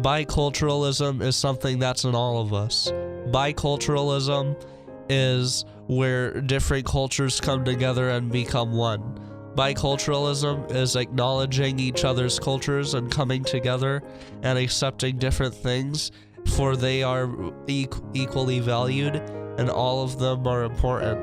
Biculturalism is something that's in all of us. Biculturalism is where different cultures come together and become one. Biculturalism is acknowledging each other's cultures and coming together and accepting different things, for they are equally valued and all of them are important.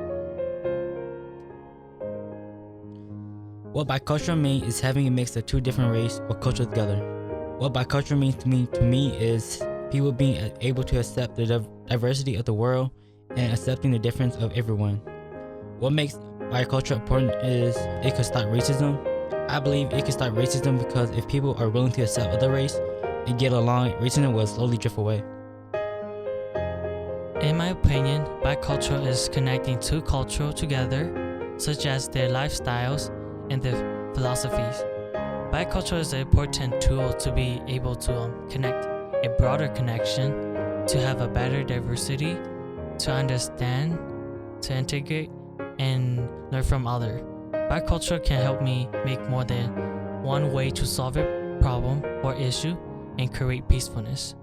What bicultural means is having a mix of two different races or cultures together. What bicultural means to me is people being able to accept the diversity of the world and accepting the difference of everyone. What makes biculture important is it could stop racism. I believe it could stop racism because if people are willing to accept other race and get along, racism will slowly drift away. In my opinion, bicultural is connecting two cultures together, such as their lifestyles and their philosophies. Bicultural is an important tool to be able to connect a broader connection, to have a better diversity, to understand, to integrate, and learn from others. Bicultural can help me make more than one way to solve a problem or issue and create peacefulness.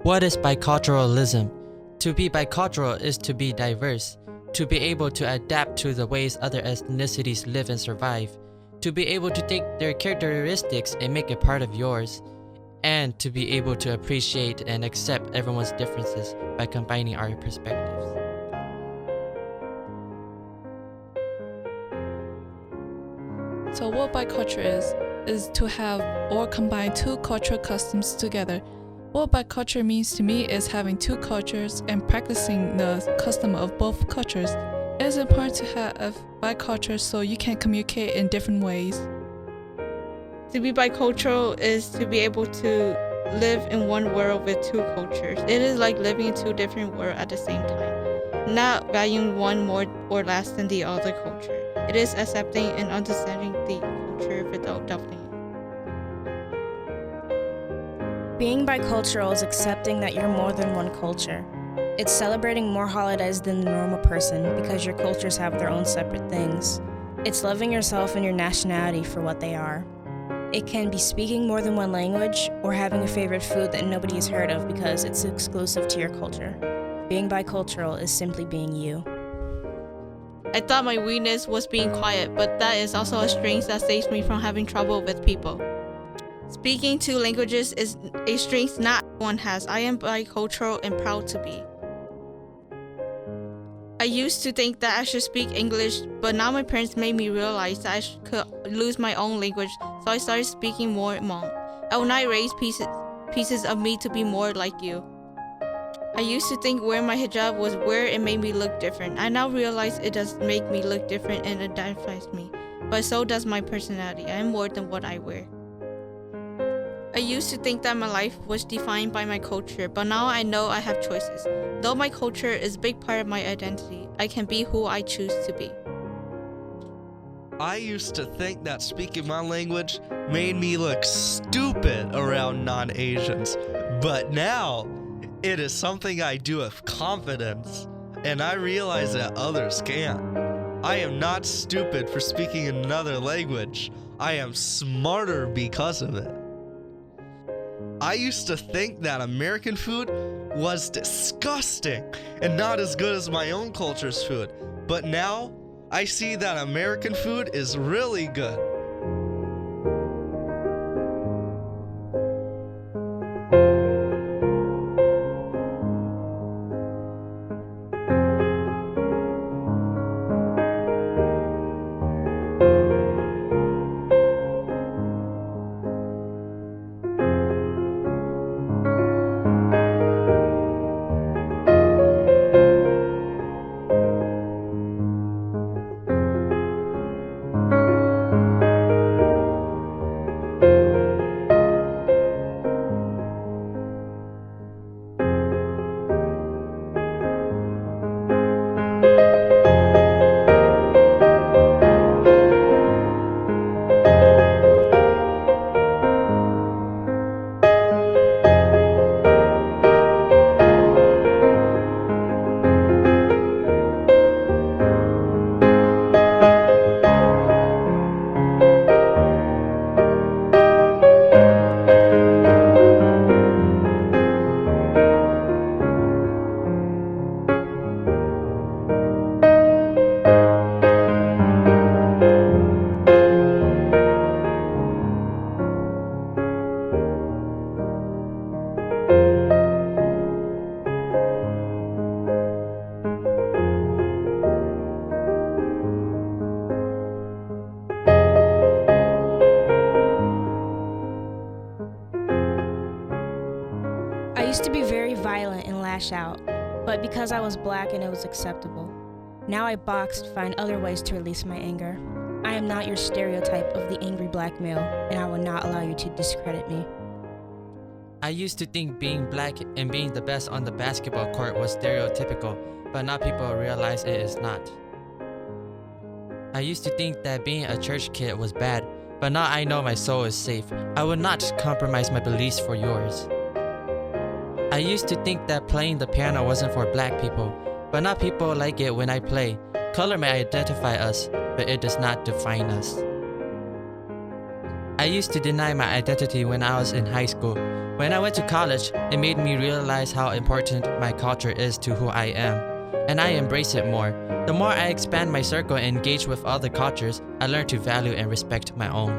What is biculturalism? To be bicultural is to be diverse, to be able to adapt to the ways other ethnicities live and survive, to be able to take their characteristics and make it part of yours, and to be able to appreciate and accept everyone's differences by combining our perspectives. So what biculture is to have or combine two cultural customs together. What biculture means to me is having two cultures and practicing the custom of both cultures. It is important to have biculture so you can communicate in different ways. To be bicultural is to be able to live in one world with two cultures. It is like living in two different worlds at the same time, not valuing one more or less than the other culture. It is accepting and understanding the culture without doubting it. Being bicultural is accepting that you're more than one culture. It's celebrating more holidays than the normal person because your cultures have their own separate things. It's loving yourself and your nationality for what they are. It can be speaking more than one language or having a favorite food that nobody has heard of because it's exclusive to your culture. Being bicultural is simply being you. I thought my weakness was being quiet, but that is also a strength that saves me from having trouble with people. Speaking two languages is a strength not everyone has. I am bicultural and proud to be. I used to think that I should speak English, but now my parents made me realize that I could lose my own language, so I started speaking more Hmong. I will not raise pieces of me to be more like you. I used to think wearing my hijab was weird and made me look different. I now realize it does make me look different and identifies me, but so does my personality. I am more than what I wear. I used to think that my life was defined by my culture, but now I know I have choices. Though my culture is a big part of my identity, I can be who I choose to be. I used to think that speaking my language made me look stupid around non-Asians, but now it is something I do with confidence, and I realize that others can't. I am not stupid for speaking another language. I am smarter because of it. I used to think that American food was disgusting and not as good as my own culture's food, but now I see that American food is really good. used to be very violent and lash out, but because I was black and it was acceptable. Now I box to find other ways to release my anger. I am not your stereotype of the angry black male, and I will not allow you to discredit me. I used to think being black and being the best on the basketball court was stereotypical, but now people realize it is not. I used to think that being a church kid was bad, but now I know my soul is safe. I will not compromise my beliefs for yours. I used to think that playing the piano wasn't for black people, but now people like it when I play. Color may identify us, but it does not define us. I used to deny my identity when I was in high school. When I went to college, it made me realize how important my culture is to who I am, and I embrace it more. The more I expand my circle and engage with other cultures, I learn to value and respect my own.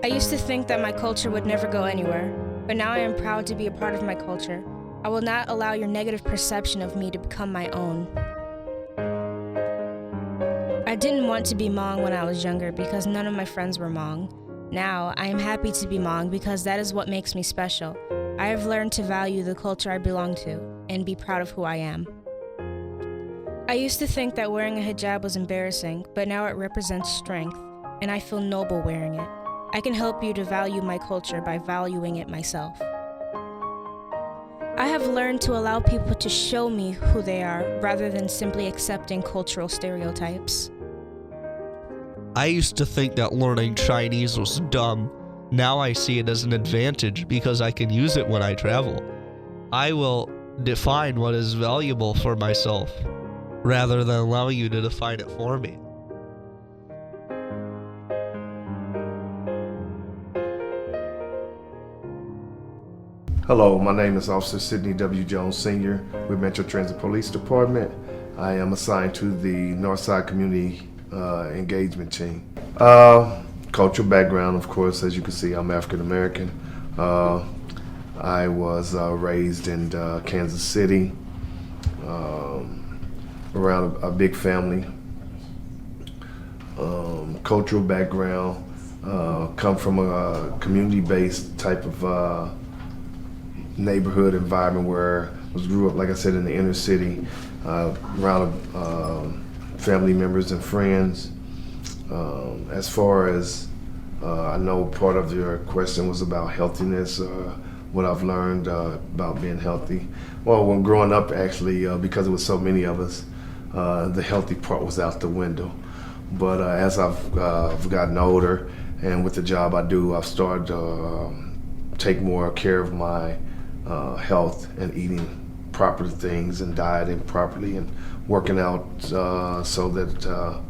I used to think that my culture would never go anywhere, but now I am proud to be a part of my culture. I will not allow your negative perception of me to become my own. I didn't want to be Hmong when I was younger because none of my friends were Hmong. Now, I am happy to be Hmong because that is what makes me special. I have learned to value the culture I belong to and be proud of who I am. I used to think that wearing a hijab was embarrassing, but now it represents strength, and I feel noble wearing it. I can help you to value my culture by valuing it myself. I have learned to allow people to show me who they are rather than simply accepting cultural stereotypes. I used to think that learning Chinese was dumb. Now I see it as an advantage because I can use it when I travel. I will define what is valuable for myself rather than allowing you to define it for me. Hello, my name is Officer Sidney W. Jones Sr. with Metro Transit Police Department. I am assigned to the Northside Community Engagement Team. Cultural background, of course, as you can see, I'm African American. I was raised in Kansas City, around a big family. Cultural background, come from a community-based type of neighborhood environment where I grew up, like I said, in the inner city, around family members and friends. As far as I know, part of your question was about healthiness, what I've learned about being healthy. Well, when growing up, actually, because there was so many of us, the healthy part was out the window. But as I've gotten older, and with the job I do, I've started to take more care of my health and eating proper things and dieting properly and working out so that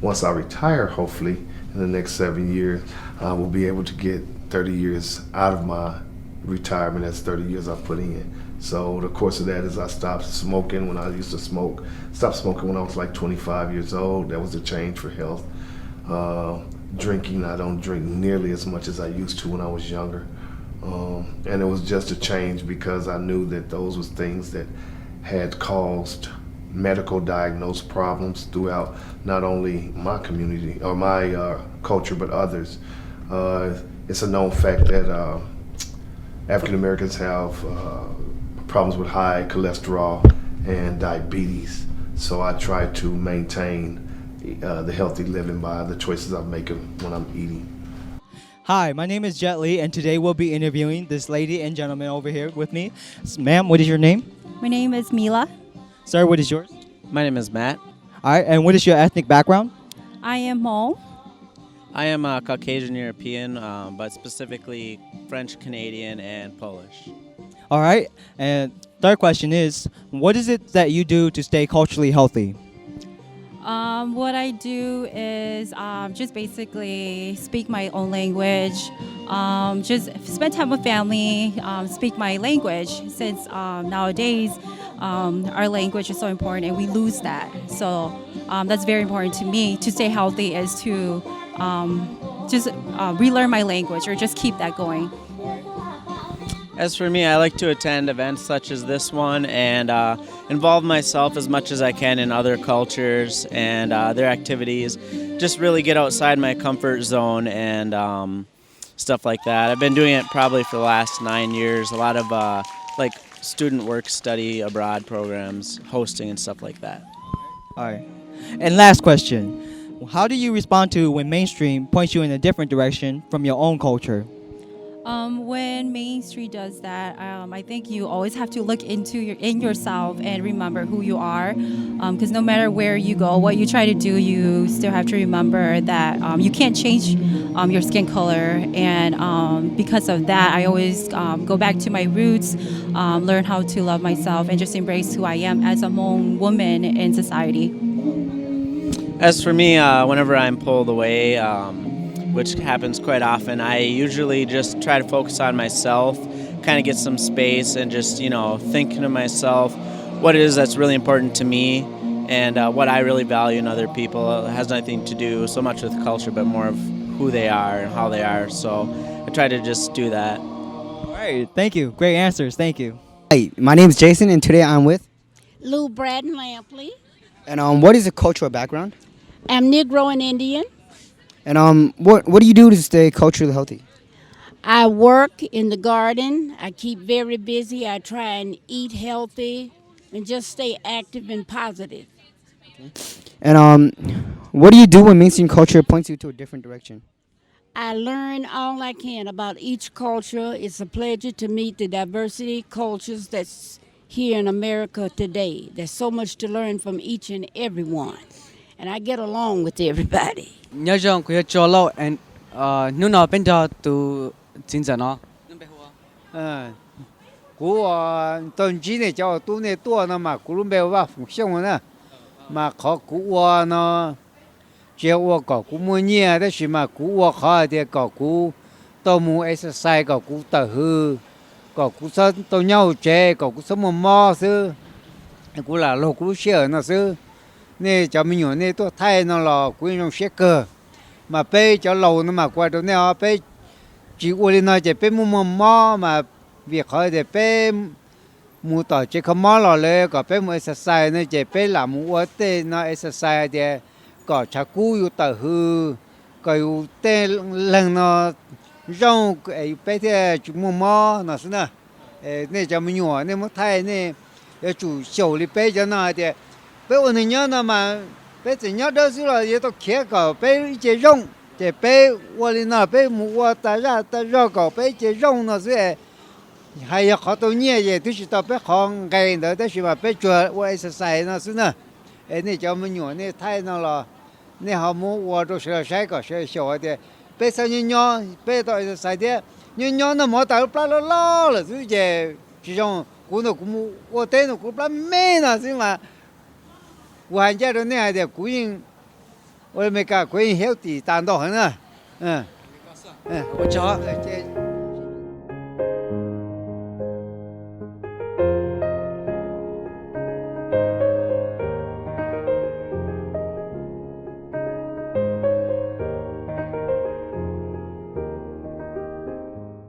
once I retire, hopefully in the next 7 years, I will be able to get 30 years out of my retirement. That's 30 years I've put in. So the course of that is I stopped smoking when I used to smoke. Stopped smoking when I was like 25 years old. That was a change for health. Drinking, I don't drink nearly as much as I used to when I was younger. And it was just a change because I knew that those was things that had caused medical diagnosed problems throughout not only my community or my culture, but others. It's a known fact that African Americans have problems with high cholesterol and diabetes. So I try to maintain the healthy living by the choices I'm making when I'm eating. Hi, my name is Jet Lee, and today we'll be interviewing this lady and gentleman over here with me. Ma'am, what is your name? My name is Mila. Sir, what is yours? My name is Matt. All right, and what is your ethnic background? I am Hmong. I am a Caucasian European, but specifically French, Canadian, and Polish. All right, and third question is, what is it that you do to stay culturally healthy? What I do is just basically speak my own language, just spend time with family, speak my language since nowadays our language is so important and we lose that. So that's very important to me to stay healthy is to just relearn my language or just keep that going. As for me, I like to attend events such as this one and involve myself as much as I can in other cultures and their activities. Just really get outside my comfort zone and stuff like that. I've been doing it probably for the last 9 years. A lot of like student work study abroad programs, hosting and stuff like that. All right. And last question. How do you respond to when mainstream points you in a different direction from your own culture? When mainstream does that, I think you always have to look in yourself and remember who you are. Because no matter where you go, what you try to do, you still have to remember that you can't change your skin color. And because of that, I always go back to my roots, learn how to love myself, and just embrace who I am as a Hmong woman in society. As for me, whenever I'm pulled away, which happens quite often, I usually just try to focus on myself, kind of get some space and just, thinking to myself what it is that's really important to me and what I really value in other people. It has nothing to do so much with culture, but more of who they are and how they are. So I try to just do that. All right. Thank you. Great answers. Thank you. Hi, my name is Jason, and today I'm with. Lou Braden Lampley. And what is your cultural background? I'm Negro and Indian. And what do you do to stay culturally healthy? I work in the garden. I keep very busy. I try and eat healthy and just stay active and positive. And what do you do when mainstream culture points you to a different direction? I learn all I can about each culture. It's a pleasure to meet the diversity cultures that's here in America today. There's so much to learn from each and every one. And I get along with everybody. Nhớ rằng của cho lâu and nu nào bên đó tu chính giờ nó. Cú tuần chỉ này cho tu này tua nó mà cú luôn bèo vào phục xong nữa mà khó cú nó chiều có cú mua nhia đó mà cú khó thì có cú tàu mua exercise có cú tờ hư có cú sao tàu nhau chơi có cú sao mò sư cú là lô cú share nó sư nè cho mình nhổ nè tôi thay nó là cú用shaker mà bé cho lâu nó mà qua đó nè bé chỉ qua đi nói chỉ bé mua mò mà việc hỏi thì bé mua tỏi chỉ không mò lòเลยก็bé mua exercise nó chỉ bé làm mua tê nó exercise thì có chả cúอยู่tờ hư cóอยู่tê lần nó rong cái bé thì chỉ mua mò nó xí nè nè cho mình nhổ nè mất thay nè để chủ sầu đi bé cho nó thì bé ôn nhớ nó mà bé chỉ nhớ đó xí là vậy tôi khé có bé chỉ rong chỉ bé ôn đi nó bé mua ta ra có bé chỉ rong nó xí hay khó tôi nhớ vậy tôi chỉ tao bé khó ngày đó tôi chỉ mà bé chùa ôn exercise nó xí nè nè cho mình nhổ nè thay nó là nè họ mua ôn rồi sửa sai có sửa sửa thì bé sao nhớ bé tôi exercise thì nhớ nó mua tao plá lo là xí vậy chỉ rong cú nó cũng mua ôn tên nó cũng plá mê nó xí mà hoàn gia đó nè thì cú yên ôi mấy cả cú yên healthy tàn độ hơn nữa. 我叫。